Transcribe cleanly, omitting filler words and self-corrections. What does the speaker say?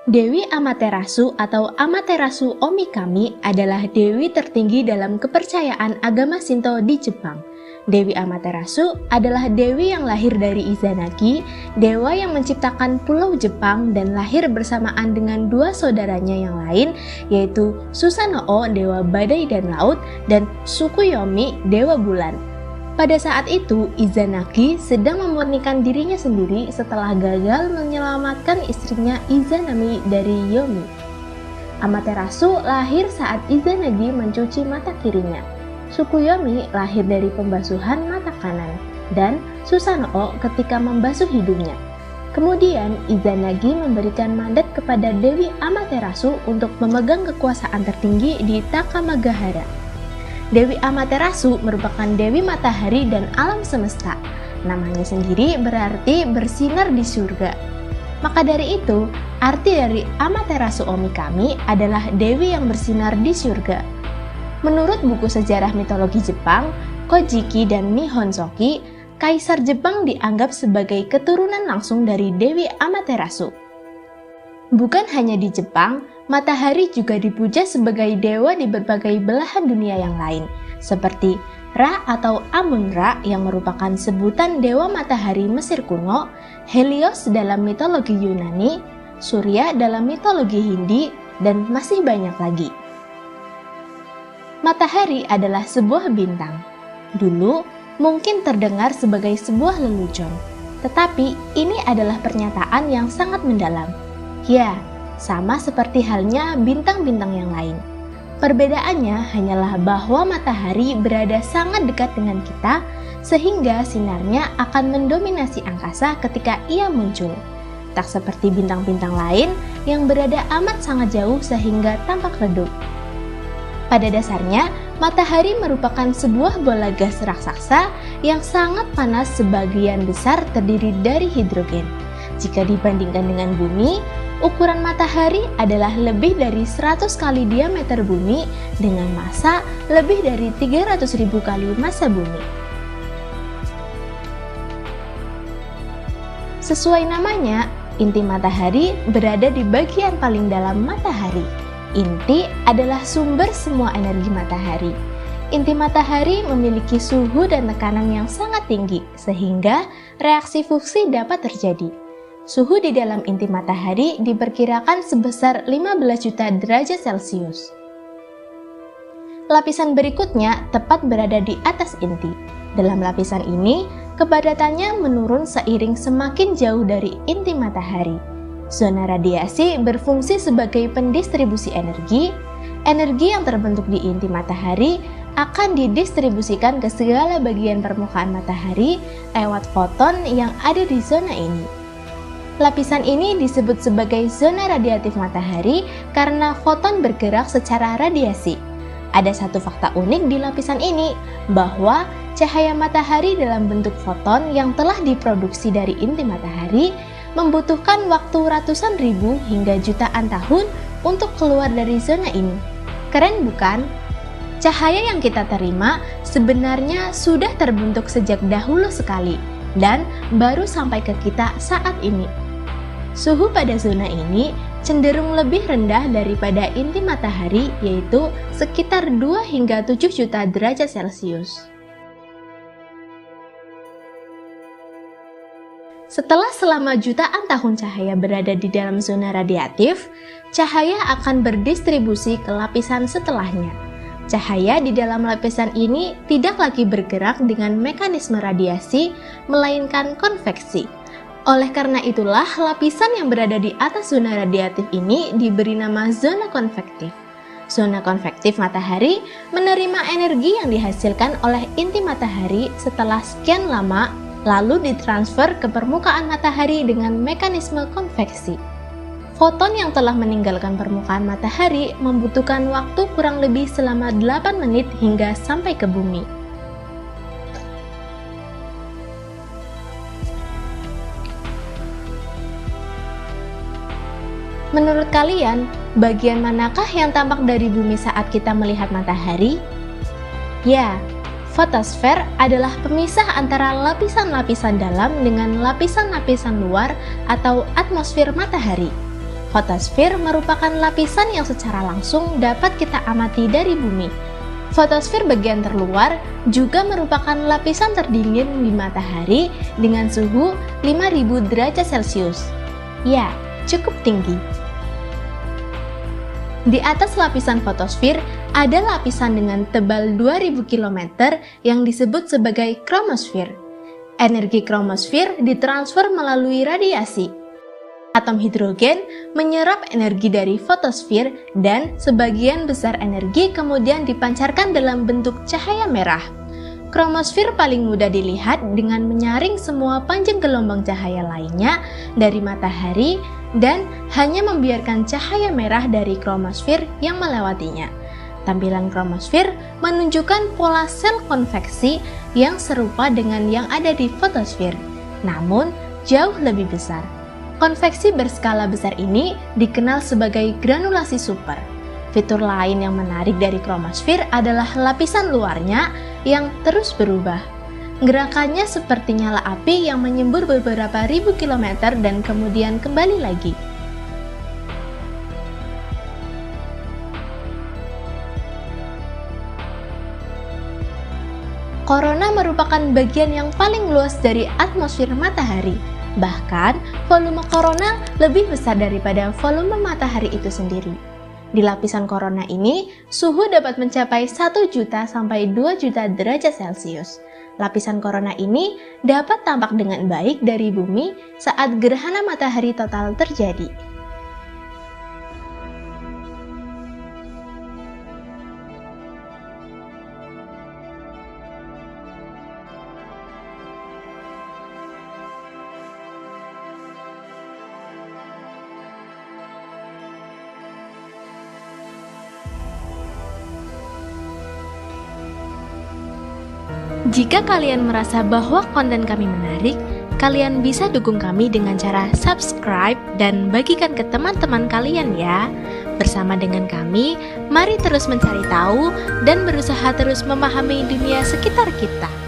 Dewi Amaterasu atau Amaterasu Omikami adalah dewi tertinggi dalam kepercayaan agama Shinto di Jepang. Dewi Amaterasu adalah dewi yang lahir dari Izanagi, dewa yang menciptakan pulau Jepang dan lahir bersamaan dengan dua saudaranya yang lain, yaitu Susanoo, dewa badai dan laut, dan Tsukuyomi, dewa bulan. Pada saat itu, Izanagi sedang memurnikan dirinya sendiri setelah gagal menyelamatkan istrinya Izanami dari Yomi. Amaterasu lahir saat Izanagi mencuci mata kirinya. Tsukuyomi lahir dari pembasuhan mata kanan, dan Susanoo ketika membasuh hidungnya. Kemudian, Izanagi memberikan mandat kepada Dewi Amaterasu untuk memegang kekuasaan tertinggi di Takamagahara. Dewi Amaterasu merupakan dewi matahari dan alam semesta. Namanya sendiri berarti bersinar di surga. Maka dari itu, arti dari Amaterasu Omikami adalah dewi yang bersinar di surga. Menurut buku sejarah mitologi Jepang, Kojiki dan Nihon Shoki, Kaisar Jepang dianggap sebagai keturunan langsung dari Dewi Amaterasu. Bukan hanya di Jepang, matahari juga dipuja sebagai dewa di berbagai belahan dunia yang lain, seperti Ra atau Amun-Ra yang merupakan sebutan dewa matahari Mesir kuno, Helios dalam mitologi Yunani, Surya dalam mitologi Hindi, dan masih banyak lagi. Matahari adalah sebuah bintang. Dulu mungkin terdengar sebagai sebuah lelucon, tetapi ini adalah pernyataan yang sangat mendalam. Ya, sama seperti halnya bintang-bintang yang lain. Perbedaannya hanyalah bahwa matahari berada sangat dekat dengan kita, sehingga sinarnya akan mendominasi angkasa ketika ia muncul. Tak seperti bintang-bintang lain yang berada amat sangat jauh sehingga tampak redup. Pada dasarnya, matahari merupakan sebuah bola gas raksasa yang sangat panas, sebagian besar terdiri dari hidrogen. Jika dibandingkan dengan bumi, ukuran matahari adalah lebih dari 100 kali diameter bumi dengan massa lebih dari 300.000 kali massa bumi. Sesuai namanya, inti matahari berada di bagian paling dalam matahari. Inti adalah sumber semua energi matahari. Inti matahari memiliki suhu dan tekanan yang sangat tinggi, sehingga reaksi fusi dapat terjadi. Suhu di dalam inti matahari diperkirakan sebesar 15 juta derajat Celcius. Lapisan berikutnya tepat berada di atas inti. Dalam lapisan ini, kepadatannya menurun seiring semakin jauh dari inti matahari. Zona radiasi berfungsi sebagai pendistribusi energi. Energi yang terbentuk di inti matahari akan didistribusikan ke segala bagian permukaan matahari lewat foton yang ada di zona ini. Lapisan ini disebut sebagai zona radiatif matahari karena foton bergerak secara radiasi. Ada satu fakta unik di lapisan ini, bahwa cahaya matahari dalam bentuk foton yang telah diproduksi dari inti matahari membutuhkan waktu ratusan ribu hingga jutaan tahun untuk keluar dari zona ini. Keren bukan? Cahaya yang kita terima sebenarnya sudah terbentuk sejak dahulu sekali dan baru sampai ke kita saat ini. Suhu pada zona ini cenderung lebih rendah daripada inti matahari, yaitu sekitar 2 hingga 7 juta derajat Celcius. Setelah selama jutaan tahun cahaya berada di dalam zona radiatif, cahaya akan berdistribusi ke lapisan setelahnya. Cahaya di dalam lapisan ini tidak lagi bergerak dengan mekanisme radiasi, melainkan konveksi. Oleh karena itulah, lapisan yang berada di atas zona radiatif ini diberi nama zona konvektif. Zona konvektif matahari menerima energi yang dihasilkan oleh inti matahari setelah sekian lama, lalu ditransfer ke permukaan matahari dengan mekanisme konveksi. Foton yang telah meninggalkan permukaan matahari membutuhkan waktu kurang lebih selama 8 menit hingga sampai ke bumi. Menurut kalian, bagian manakah yang tampak dari bumi saat kita melihat matahari? Ya, fotosfer adalah pemisah antara lapisan-lapisan dalam dengan lapisan-lapisan luar atau atmosfer matahari. Fotosfer merupakan lapisan yang secara langsung dapat kita amati dari bumi. Fotosfer bagian terluar juga merupakan lapisan terdingin di matahari dengan suhu 5000 derajat Celcius. Ya, cukup tinggi. Di atas lapisan fotosfer ada lapisan dengan tebal 2000 km yang disebut sebagai kromosfer. Energi kromosfer ditransfer melalui radiasi. Atom hidrogen menyerap energi dari fotosfer dan sebagian besar energi kemudian dipancarkan dalam bentuk cahaya merah. Kromosfer paling mudah dilihat dengan menyaring semua panjang gelombang cahaya lainnya dari matahari dan hanya membiarkan cahaya merah dari kromosfer yang melewatinya. Tampilan kromosfer menunjukkan pola sel konveksi yang serupa dengan yang ada di fotosfer, namun jauh lebih besar. Konveksi berskala besar ini dikenal sebagai granulasi super. Fitur lain yang menarik dari kromosfer adalah lapisan luarnya yang terus berubah. Gerakannya seperti nyala api yang menyembur beberapa ribu kilometer dan kemudian kembali lagi. Korona merupakan bagian yang paling luas dari atmosfer matahari. Bahkan, volume korona lebih besar daripada volume matahari itu sendiri. Di lapisan korona ini, suhu dapat mencapai 1 juta sampai 2 juta derajat Celcius. Lapisan korona ini dapat tampak dengan baik dari bumi saat gerhana matahari total terjadi. Jika kalian merasa bahwa konten kami menarik, kalian bisa dukung kami dengan cara subscribe dan bagikan ke teman-teman kalian ya. Bersama dengan kami, mari terus mencari tahu dan berusaha terus memahami dunia sekitar kita.